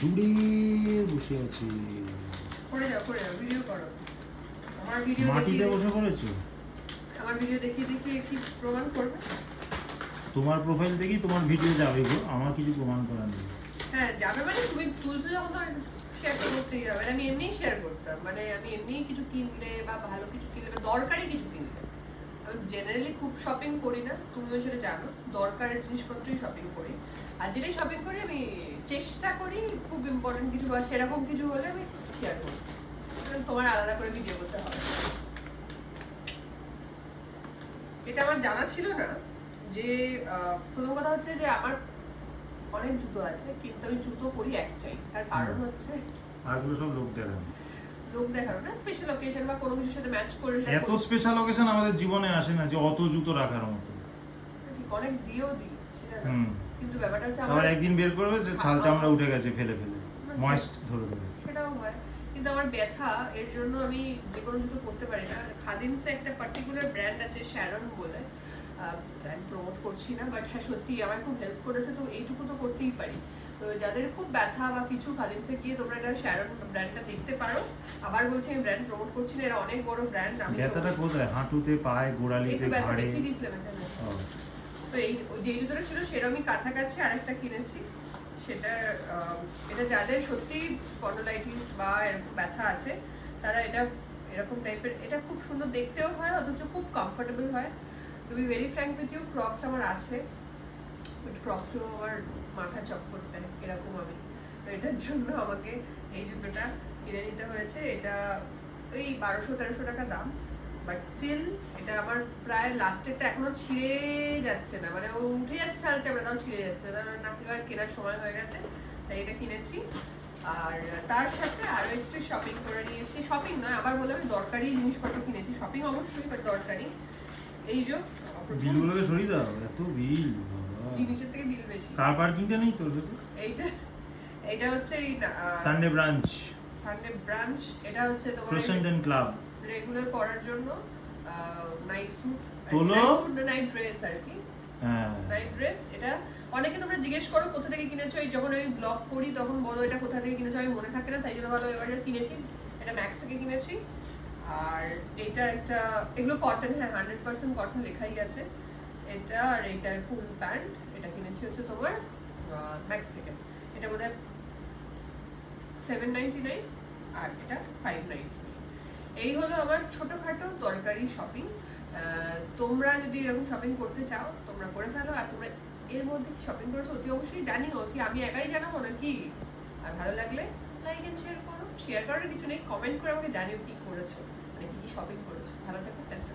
দূরে বসে আছে। করে যাও ভিডিও করো। আমার ভিডিও মাটিতে বসে পড়েছো? আমার ভিডিও দেখিয়ে কি প্রমাণ করবে? তোমার প্রোফাইল দেখি তোমার ভিডিও যাবে গো, আমার কিছু প্রমাণ করার নেই। হ্যাঁ যাবে, মানে তুমি তুলছো যখন তো শেয়ার করতেই হবে। আমি এমনিই শেয়ার করতাম, মানে আমি এমনি কিছু কিনলে বা ভালো কিছু কিনলে বা দরকারি কিছু কিনলে, আমি জেনারেলি খুব শপিং করি না, তুমিও সেটা জানো, দরকারের জিনিসপত্রই শপিং করি। আর যেটাই শপিং করি আমি চেষ্টা করি খুব ইম্পর্টেন্ট কিছু বা সেরকম কিছু হলে আমি শেয়ার করি, তোমার আলাদা করে ভিডিও করতে হবে। এটা আমার জানা ছিল না যে প্রথম কথা হচ্ছে যে আমার অনেক জুতো আছে, কিন্তু আমি জুতো পরি একটাই। তার কারণ হচ্ছে আরগুলো সব লোক দেখানো, লোক দেখানো না, স্পেশাল অকেশন বা কোনো কিছুর সাথে ম্যাচ করে। এত স্পেশাল অকেশন আমাদের জীবনে আসে না যে অত জুতো রাখার মতো। ঠিক, অনেক দিয়েও দিই সেটা না, কিন্তু ব্যাপারটা হচ্ছে আবার একদিন বের করবে যে ছাল চামড়া উঠে গেছে ফেলে ময়েস্ট ধরে সেটাও হয়। কিন্তু আমার ব্যথা, এর জন্য আমি যে কোনো জুতো পরতে পারি না। খাদিমসে একটা পার্টিকুলার ব্র্যান্ড আছে শ্যারন বলে, ব্র্যান্ড প্রমোট করছি না, বাট হ্যাঁ সত্যি আমার খুব হেল্প করেছে, তো এইটুকু তো করতেই পারি। তো যাদের খুব ব্যথা বা কিছু, খাদিমসে গিয়ে তোমরা এটা শ্যারন ব্র্যান্ডটা দেখতে পারো। আবার বলছি আমি ব্র্যান্ড প্রমোট করছি না, এটা অনেক বড় ব্র্যান্ড। আমি ব্যথাটা কোথায়? হাঁটুতে, পায়ে, গোড়ালিতে, ঘাড়ে? দেখিয়ে দিয়েছিলাম এখানে। তো এই যে জুতোটা ছিল সেরকমই কাছাকাছি আরেকটা কিনেছি। সেটা এটা যাদের সত্যি স্পন্ডালাইটিস বা এরকম ব্যথা আছে তারা এটা এরকম টাইপের, এটা খুব সুন্দর দেখতেও হয়, অথচ খুব কমফোর্টেবল হয়। To be very frank with you, Crocs আমার আছে, বাট ক্রক্সও আমার মাথা চক্কর দেয় এরকম আমি। তো এটার জন্য আমাকে এই জুতোটা কিনে নিতে হয়েছে। এটা ওই 1200-1300 টাকা দাম, বাট স্টিল এটা আমার প্রায় লাস্টেরটা এখনো ছিঁড়ে যাচ্ছে না, মানে ও উঠে যাচ্ছে ছাল চামড়া, তাও ছিঁড়ে যাচ্ছে, না এবার কেনার সময় হয়ে গেছে, তাই এটা কিনেছি। আর তার সাথে আরো একটু শপিং করে নিয়েছি, শপিং নয় আবার বলে আমি দরকারি জিনিসপত্র কিনেছি, শপিং অবশ্যই বাট দরকারি। এই যে বিলগুলোকে সরিয়ে দাও, এত বিল, জিনিসের থেকে বিল বেশি। কার পার্কিংটা নেই তোর? এইটা হচ্ছে এই সানডে ব্রাঞ্চ, এটা হচ্ছে তোমার ক্রোসেন্ট এন্ড ক্লাব রেগুলার পরার জন্য নাইট স্যুট, নাইট ড্রেস আর কি। নাইট ড্রেস এটা অনেকে তোমরা জিজ্ঞেস করো কোথা থেকে কিনেছো, এই যখন আমি ব্লগ করি তখন বলো এটা কোথা থেকে কিনেছো, আমি মনে থাকে না, তাই জন্য ভালো এবারে কিনেছি। এটা ম্যাক্স থেকে কিনেছি। আর এটা একটা, এগুলো কটন, হ্যাঁ 100% কটন লেখাই আছে এটা। আর এটা ফুল প্যান্ট, এটা কিনেছি হচ্ছে তোমার ম্যাক্স থেকে। এটা বোধহয় 799 আর এটা 599। এই হলো আমার ছোটখাটো দরকারি শপিং। তোমরা যদি এরকম শপিং করতে চাও তোমরা করে ফেলো। আর তোমরা এর মধ্যে কি শপিং করেছো অতি অবশ্যই জানিও, কি আমি একাই জানাবো নাকি? আর ভালো লাগলে লাইক এন্ড শেয়ার করো। শেয়ার করার কিছু নেই, কমেন্ট করে আমাকে জানিও কি করেছো, মানে কি শপিং করেছো। ভালো থাকো, টাটা।